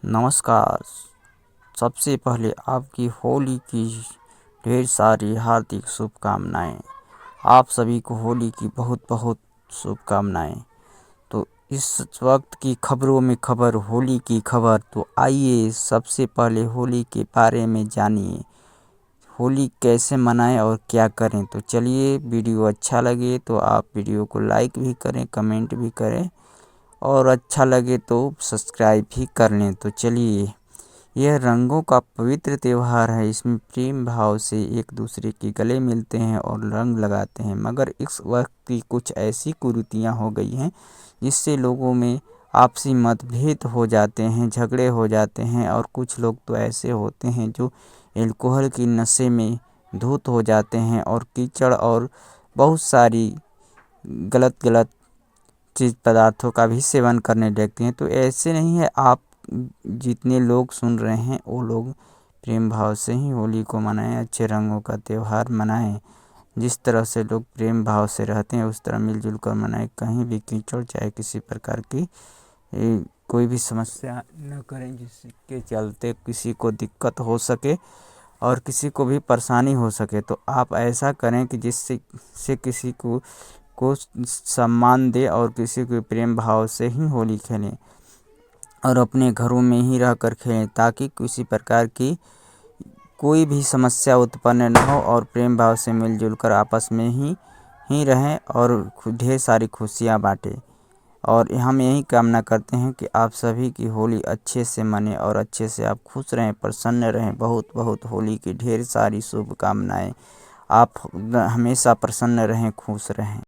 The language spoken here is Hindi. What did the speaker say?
नमस्कार। सबसे पहले आपकी होली की ढेर सारी हार्दिक शुभकामनाएं। आप सभी को होली की बहुत बहुत शुभकामनाएं। तो इस वक्त की खबरों में खबर, होली की खबर। तो आइए सबसे पहले होली के बारे में जानिए, होली कैसे मनाएं और क्या करें। तो चलिए, वीडियो अच्छा लगे तो आप वीडियो को लाइक भी करें, कमेंट भी करें और अच्छा लगे तो सब्सक्राइब भी कर लें। तो चलिए, यह रंगों का पवित्र त्यौहार है। इसमें प्रेम भाव से एक दूसरे के गले मिलते हैं और रंग लगाते हैं। मगर इस वक्त की कुछ ऐसी कुरीतियाँ हो गई हैं जिससे लोगों में आपसी मतभेद हो जाते हैं, झगड़े हो जाते हैं। और कुछ लोग तो ऐसे होते हैं जो एल्कोहल की नशे में धुत हो जाते हैं और कीचड़ और बहुत सारी गलत गलत चीज़ पदार्थों का भी सेवन करने लगते हैं। तो ऐसे नहीं है, आप जितने लोग सुन रहे हैं वो लोग प्रेम भाव से ही होली को मनाएं, अच्छे रंगों का त्यौहार मनाएं। जिस तरह से लोग प्रेम भाव से रहते हैं उस तरह मिलजुल कर मनाएं। कहीं भी कीचड़ चाहे किसी प्रकार की कोई भी समस्या न करें जिसके चलते किसी को दिक्कत हो सके और किसी को भी परेशानी हो सके। तो आप ऐसा करें कि जिससे किसी को सम्मान दे और किसी को प्रेम भाव से ही होली खेलें और अपने घरों में ही रह कर खेलें, ताकि किसी प्रकार की कोई भी समस्या उत्पन्न न हो और प्रेम भाव से मिलजुल कर आपस में ही रहें और ढेर सारी खुशियाँ बांटें। और हम यही कामना करते हैं कि आप सभी की होली अच्छे से मने और अच्छे से आप खुश रहें, प्रसन्न रहें। बहुत बहुत होली की ढेर सारी शुभकामनाएं। आप हमेशा प्रसन्न रहें, खुश रहें।